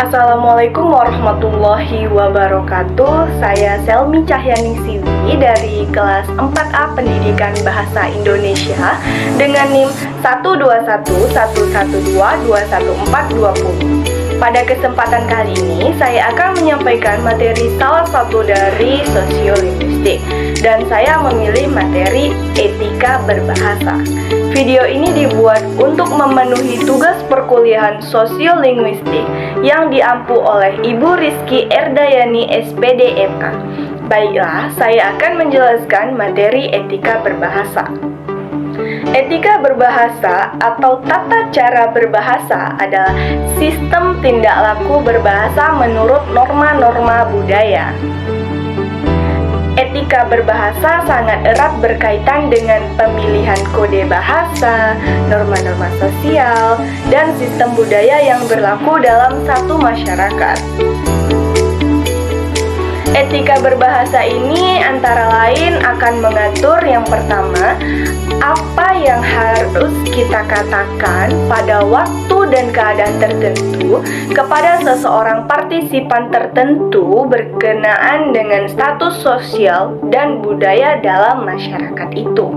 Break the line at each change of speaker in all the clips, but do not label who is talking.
Assalamualaikum warahmatullahi wabarakatuh. Saya Selmi Cahyaningsiwi dari kelas 4A Pendidikan Bahasa Indonesia dengan NIM 12111121420. Pada kesempatan kali ini saya akan menyampaikan materi salah satu dari sosiolinguistik dan saya memilih materi etika berbahasa. Video ini dibuat untuk memenuhi tugas perkuliahan sosiolinguistik yang diampu oleh Ibu Rizky Erdayani SPD MA. Baiklah, saya akan menjelaskan materi etika berbahasa. Etika berbahasa atau tata cara berbahasa adalah sistem tindak laku berbahasa menurut norma-norma budaya. Etika berbahasa sangat erat berkaitan dengan pemilihan kode bahasa, norma-norma sosial, dan sistem budaya yang berlaku dalam satu masyarakat. Etika berbahasa ini antara lain akan mengatur yang pertama, apa yang harus kita katakan pada waktu dan keadaan tertentu kepada seseorang partisipan tertentu berkenaan dengan status sosial dan budaya dalam masyarakat itu.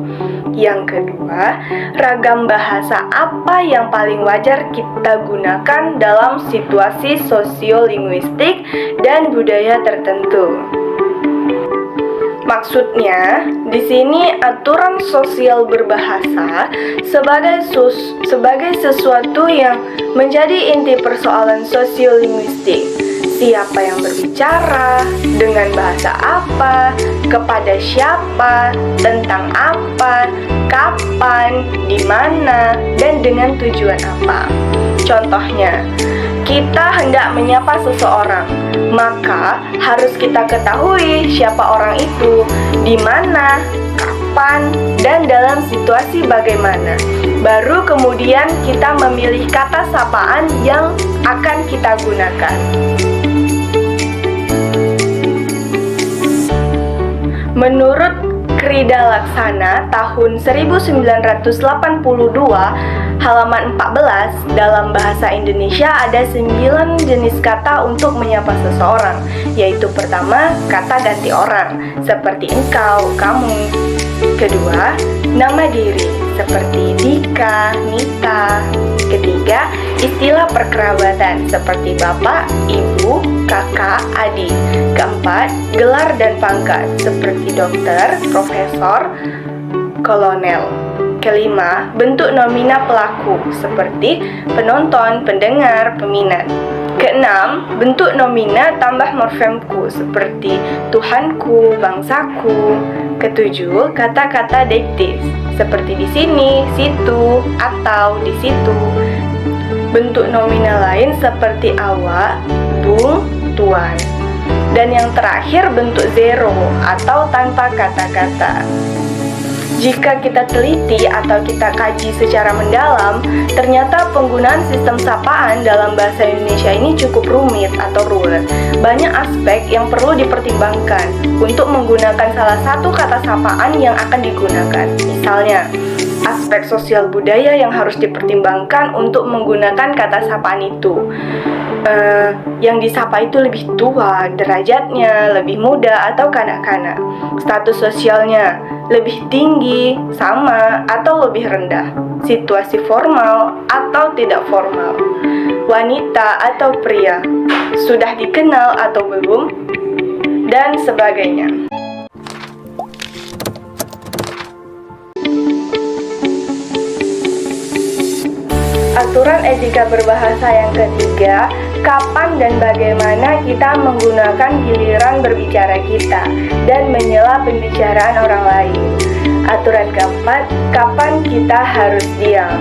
Yang kedua, ragam bahasa apa yang paling wajar kita gunakan dalam situasi sosiolinguistik dan budaya tertentu. Maksudnya, di sini aturan sosial berbahasa sebagai sesuatu yang menjadi inti persoalan sosiolinguistik. Siapa yang berbicara, dengan bahasa apa, kepada siapa, tentang apa, kapan, di mana, dan dengan tujuan apa. Contohnya, kita hendak menyapa seseorang, maka harus kita ketahui siapa orang itu, di mana, kapan, dan dalam situasi bagaimana. Baru kemudian kita memilih kata sapaan yang akan kita gunakan. Menurut Krida Laksana tahun 1982 halaman 14, dalam bahasa Indonesia ada 9 jenis kata untuk menyapa seseorang, yaitu pertama, kata ganti orang, seperti engkau, kamu. Kedua, nama diri, seperti Dika, Nita. Ketiga, istilah perkerabatan, seperti bapak, ibu, kakak, adik. Keempat, gelar dan pangkat, seperti dokter, profesor, kolonel. Kelima, bentuk nomina pelaku, seperti penonton, pendengar, peminat. Keenam, bentuk nomina tambah morfemku, seperti Tuhanku, bangsaku. Ketujuh, kata-kata deiktis, seperti di sini, situ, atau di situ. Bentuk nomina lain seperti awak, bung, tuan. Dan yang terakhir bentuk zero atau tanpa kata-kata. Jika kita teliti atau kita kaji secara mendalam, ternyata penggunaan sistem sapaan dalam bahasa Indonesia ini cukup rumit atau ruwet. Banyak aspek yang perlu dipertimbangkan untuk menggunakan salah satu kata sapaan yang akan digunakan. Misalnya, aspek sosial budaya yang harus dipertimbangkan untuk menggunakan kata sapaan itu. Yang disapa itu lebih tua, derajatnya, lebih muda, atau kanak-kanak. Status sosialnya lebih tinggi, sama, atau lebih rendah. Situasi formal atau tidak formal. Wanita atau pria. Sudah dikenal atau belum, dan sebagainya. Aturan etika berbahasa yang ketiga, kapan dan bagaimana kita menggunakan giliran berbicara kita dan menyela pembicaraan orang lain. Aturan keempat, kapan kita harus diam.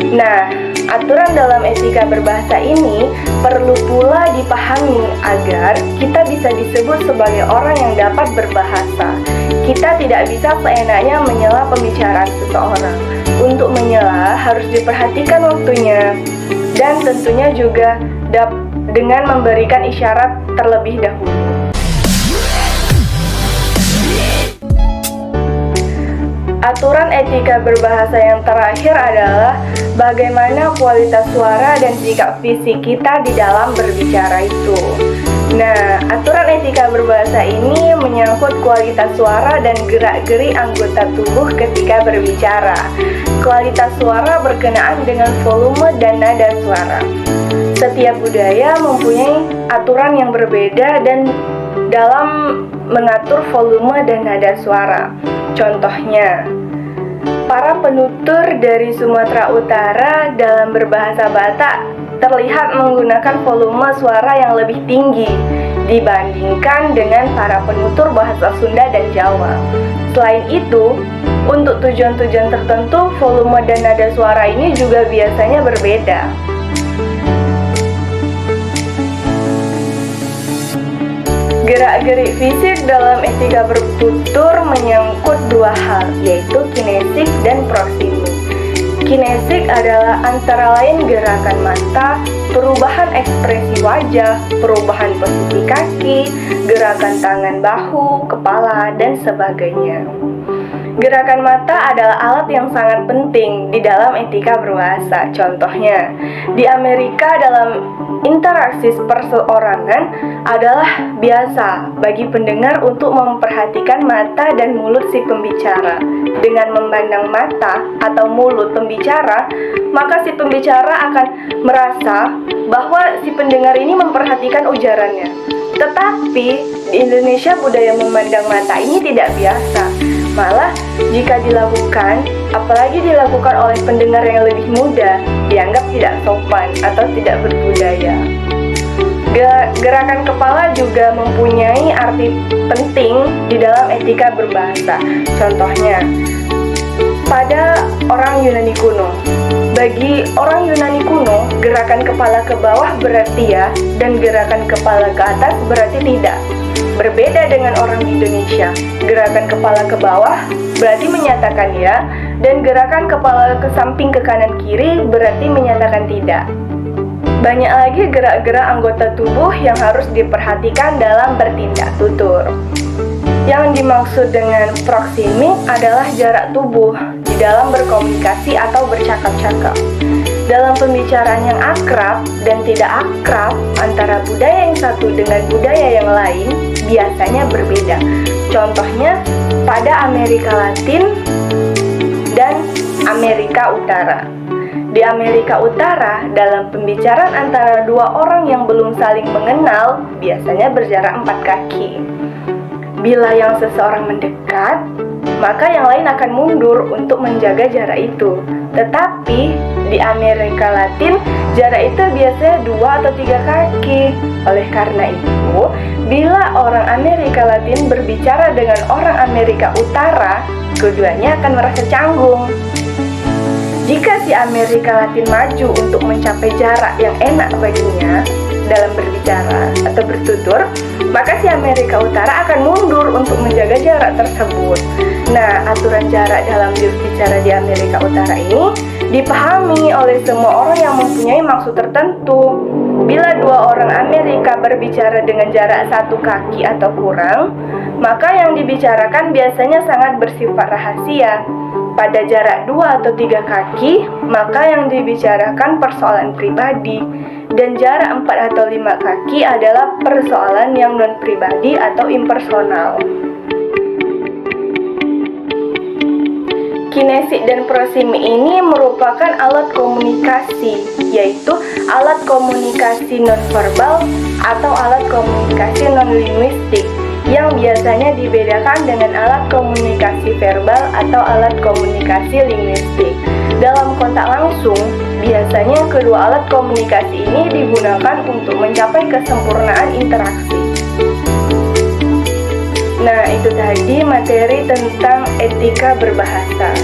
Nah, aturan dalam etika berbahasa ini perlu pula dipahami agar kita bisa disebut sebagai orang yang dapat berbahasa. Kita tidak bisa seenaknya menyela pembicaraan seseorang. Untuk menyela harus diperhatikan waktunya dan tentunya juga dengan memberikan isyarat terlebih dahulu. Aturan etika berbahasa yang terakhir adalah bagaimana kualitas suara dan sikap fisik kita di dalam berbicara itu. Nah, aturan etika berbahasa ini menyangkut kualitas suara dan gerak-gerik anggota tubuh ketika berbicara. Kualitas suara berkenaan dengan volume dan nada suara. Setiap budaya mempunyai aturan yang berbeda dan dalam mengatur volume dan nada suara. Contohnya, para penutur dari Sumatera Utara dalam berbahasa Batak terlihat menggunakan volume suara yang lebih tinggi dibandingkan dengan para penutur bahasa Sunda dan Jawa. Selain itu, untuk tujuan-tujuan tertentu, volume dan nada suara ini juga biasanya berbeda. Gerak-gerik fisik dalam etika bertutur menyangkut dua hal, yaitu kinesik dan proksimis. Kinesik adalah antara lain gerakan mata, perubahan ekspresi wajah, perubahan posisi kaki, gerakan tangan, bahu, kepala, dan sebagainya. Gerakan mata adalah alat yang sangat penting di dalam etika berbahasa. Contohnya, di Amerika dalam interaksi perseorangan adalah biasa bagi pendengar untuk memperhatikan mata dan mulut si pembicara. Dengan memandang mata atau mulut pembicara, maka si pembicara akan merasa bahwa si pendengar ini memperhatikan ujarannya. Tetapi di Indonesia budaya memandang mata ini tidak biasa. Malah jika dilakukan, apalagi dilakukan oleh pendengar yang lebih muda, dianggap tidak sopan atau tidak berbudaya. Gerakan kepala juga mempunyai arti penting di dalam etika berbahasa. Contohnya, pada orang Yunani kuno. Bagi orang Yunani kuno, gerakan kepala ke bawah berarti ya, dan gerakan kepala ke atas berarti tidak. Berbeda dengan orang di Indonesia, gerakan kepala ke bawah berarti menyatakan ya, dan gerakan kepala ke samping ke kanan kiri berarti menyatakan tidak. Banyak lagi gerak-gerak anggota tubuh yang harus diperhatikan dalam bertindak tutur. Yang dimaksud dengan proximik adalah jarak tubuh di dalam berkomunikasi atau bercakap-cakap. Dalam pembicaraan yang akrab dan tidak akrab antara budaya yang satu dengan budaya yang lain biasanya berbeda. Contohnya pada Amerika Latin dan Amerika Utara. Di Amerika Utara, dalam pembicaraan antara dua orang yang belum saling mengenal, biasanya berjarak 4 kaki. Bila yang seseorang mendekat, maka yang lain akan mundur untuk menjaga jarak itu. Tetapi di Amerika Latin, jarak itu biasanya 2 atau 3 kaki. Oleh karena itu, bila orang Amerika Latin berbicara dengan orang Amerika Utara, keduanya akan merasa canggung. Jika si Amerika Latin maju untuk mencapai jarak yang enak baginya dalam berbicara atau bertutur, maka si Amerika Utara akan mundur untuk menjaga jarak tersebut. Nah, aturan jarak dalam berbicara di Amerika Utara ini dipahami oleh semua orang yang mempunyai maksud tertentu. Bila dua orang Amerika berbicara dengan jarak 1 kaki atau kurang, maka yang dibicarakan biasanya sangat bersifat rahasia. Pada jarak 2 atau 3 kaki, maka yang dibicarakan persoalan pribadi. Dan jarak 4 atau 5 kaki adalah persoalan yang non-pribadi atau impersonal. Kinesik dan proximik ini merupakan alat komunikasi, yaitu alat komunikasi nonverbal atau alat komunikasi non-linguistik, yang biasanya dibedakan dengan alat komunikasi verbal atau alat komunikasi linguistik. Dalam kontak langsung, biasanya kedua alat komunikasi ini digunakan untuk mencapai kesempurnaan interaksi. Nah, itu tadi materi tentang etika berbahasa.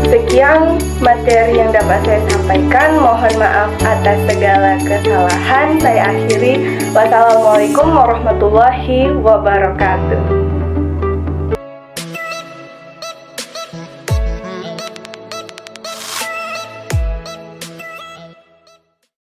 Sekian materi yang dapat saya sampaikan. Mohon maaf atas segala kesalahan. Saya akhiri. Wassalamualaikum warahmatullahi wabarakatuh.